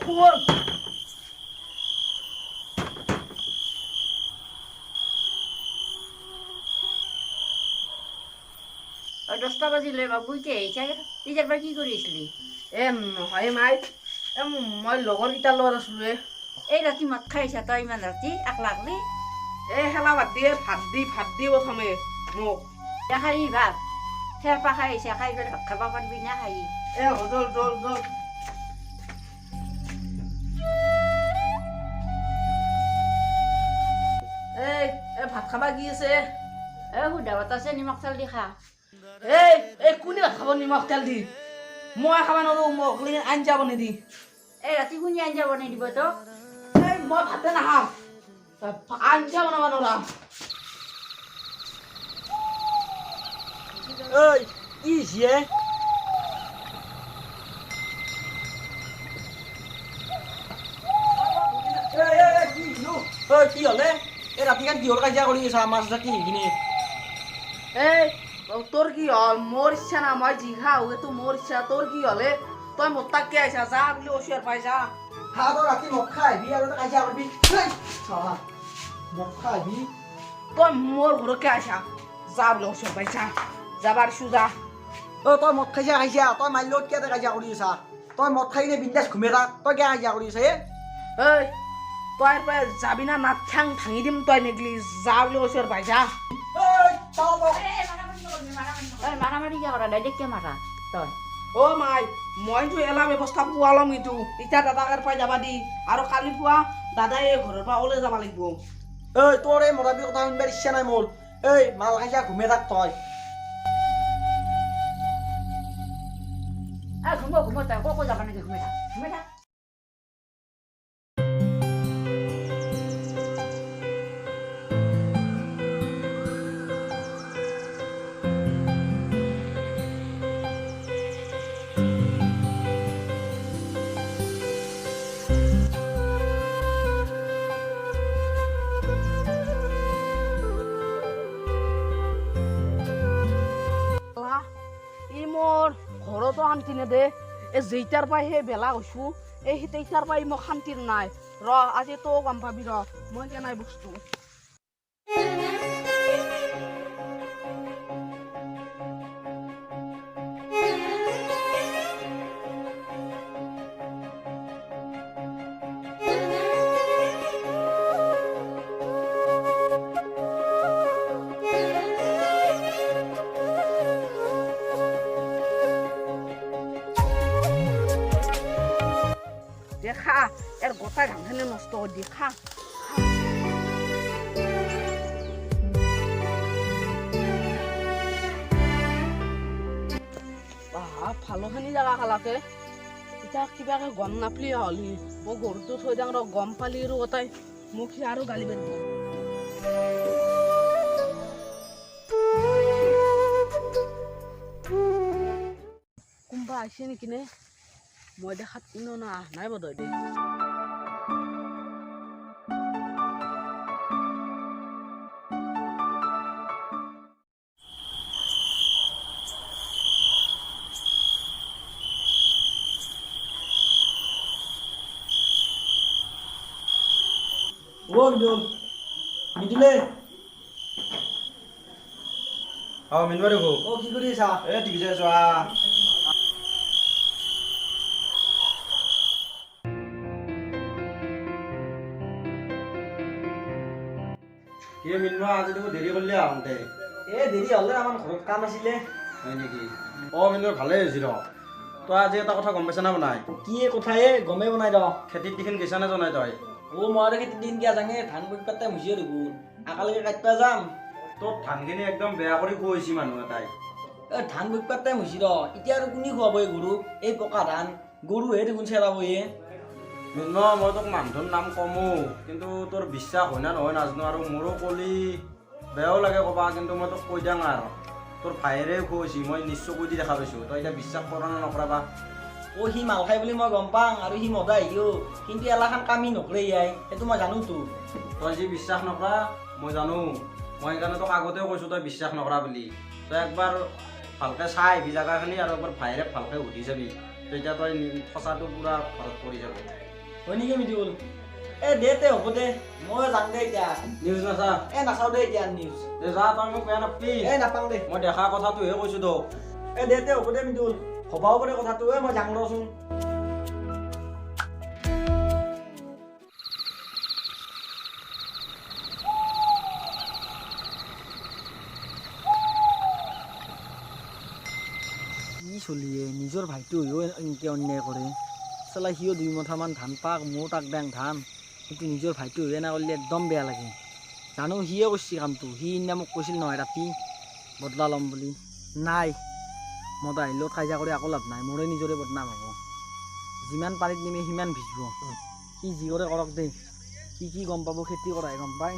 খোল 10টা বাজিলে বাবু কি আহিছা তিজাৰ পৰা কি কৰি আছিলি নহয় মাই মই লগৰ কেইটাৰ লগত আছিলোঁ এই ৰাতি মদ খাই আহিছা তই ইমান ৰাতি একলা একলি খেলা ভাত দি প্ৰথমে মোক খাই ভাত থেৰপা খাই আহিছা খাই পেলাই ভাত খাব পাৰিবি না খাই জল ভাত খাবা কি আছে সুধা ভাত আছে নিমখ তেল দি খা কোনে ভাত খাব নিমখ তেল দি মই খাব নোৱাৰো মোক আঞ্জা বনাই দি এই ৰাতি কোনে আঞ্জা বনাই দিব তোক মই ভাতে নাখাম আঞ্জা বনাব নোৱাৰা কি হৈছে কি হলে এই ৰাতিখন কিহৰ কাজিয়া কৰি আছা মাছ কি সেইখিনি তোৰ কি হল মোৰ ইচ্ছা না মই যি খাওঁ এইটো মোৰ ইচ্ছা তোৰ কি হলে তই মোৰ তাক কি আহিছা যা বুলি ওচৰ পাই যা তই ৰাতি মদ খাই আহিবি আৰু কাজিয়া কৰিবি মদ খাই আহিবি তই মোৰ ঘৰকে আহিছা যা বুলি ওচৰ পাই যা যাবা দিছো যা তই মদ খাইছা তই মাৰি লগত কিয় কাজিয়া কৰি আছা তই মদ খাই কিনে বিন্দাছ ঘুমে থাক তই কিয় কাজিয়া কৰি আছা তই যাবি না নাট ঠাং ভাঙি দিম তই নেগলি যা বুলি ওচৰ পাই যা মাৰামাৰি কিয় কৰা ডাইৰেক্ট কিয় মাৰা তই মাই মইতো এলা ব্যৱস্থা পোৱা ল'ম এইটো এতিয়া দাদাক পাই যাবা দি আৰু কালি পুৱা দাদাই ঘৰৰ পৰা ওলাই যাব লাগিব তোৰ এই মৰাবি কথা শুনিবৰ ইচ্ছা নাই মোৰ মাল খাইছা ঘুমে থাক তই ঘুমো তই ক'কো যাবা নেকি ঘুমে থাক ঘৰতো শান্তি নেদে যেইটাৰ পাই সেই বেলা হৈছো তেইটাৰ পাই মোক শান্তিৰ নাই আজি তই গম পাবি মই কেনাই বস্তু খা এর গোটা ঘামখানে নষ্ট করে দি খা ভালোখানি জায়গা খালাকে এতিয়া কিবাকে গম নাপলি হলি মই গৰুটো থৈ যাওঁ গম পালি আৰু গোটাই মোক সি আৰু গালি পাৰিব কোনবা আহিছে নেকি নে মই দেখাত কোনো না নাই বোধহয় দে মিদুলে মিনবা দেখো কি কৰি আছা ঠিক আছে চোৱা কি মিনবা আজি দেখো দেৰি কৰিলে আহোঁতে দেৰি হলে আমাৰ ঘৰত কাম আছিলে হয় নেকি মিনবা ভালেই হৈছিল তই আজি এটা কথা গম পাইছা না নাই কি কথা গমেই বনাই দ খেতিত দেখোন গৈছা নে জনাই তই মই আৰু খেতি দিন দিয়া যাঙে ধান কৰি পাতে মুচিয়ে দেখোন আকালৈকে কাটিবা যাম তোৰ ধানখিনি একদম বেয়া কৰি খুৱাইছি মানুহ এটাই ধান বৈক পাতে মুচি দ এতিয়া আৰু কোনে খুৱাব এই গৰুক এই পকা ধান গৰুহে দেখোন চেৰাব মিনবা মই তোক মানুহটোৰ নাম কমো কিন্তু তোৰ বিশ্বাস হয় না নহয় নাজানো আৰু মোৰো কলি বেয়াও লাগে ক'বা কিন্তু মই তোক কৈ দিওঁ আৰু তোৰ ভাইৰে খুৱাইছি মই নিশ্চয় কৈ দি দেখা পাইছোঁ তই এতিয়া বিশ্বাস কৰা নে নকৰাবা সি মাল খাই বুলি মই গম পাওঁ আৰু সি মজা আহিও কিন্তু এলাখান কামি নকৰে সেইটো মই জানোতো তই যি বিশ্বাস নকৰা মই জানো মই সেইকাৰণে তোক আগতেও কৈছোঁ তই বিশ্বাস নকৰা বুলি তই একবাৰ ভালকৈ চাই আহিবি জেগাখিনি আৰু এবাৰ ভাইৰে ভালকৈ সুধি চাবি তেতিয়া তই সঁচাটো পূৰা ঘৰত পৰি যাব হয় নেকি মিতুল দে তে হ'ব দে মই যাম দে এতিয়া নিউজ নাচা নাচাওঁ দে এতিয়া নিউজ যা তই মোক বেয়া নাপাবি নাপাওঁ দে মই দেখা কথাটোহে কৈছোঁ তোক দে তে হ'ব দে মিতুল হ'বাও পাৰে কথাটো মই যাম ৰচোন কি চলিয়ে নিজৰ ভাইটো হৈও এনেকৈ অন্যায় কৰে চালা সিও 2 মুঠামান ধান পাক ময়ো তাক দেং ধান কিন্তু নিজৰ ভাইটো হৈও এনে কৰিলে একদম বেয়া লাগে জানো সিয়ে কৰিছে কামটো সি সিদিনা মোক কৈছিল নহয় ৰাতি বদলা ল'ম বুলি নাই মইতো আহিলেও কাজিয়া কৰি একো লাভ নাই মোৰে নিজৰে বদনাম হ'ব যিমান পানীত নিমে সিমান ভিজিব সি যি কৰে কৰক দেই সি কি গম পাব খেতি কৰাই গম পায়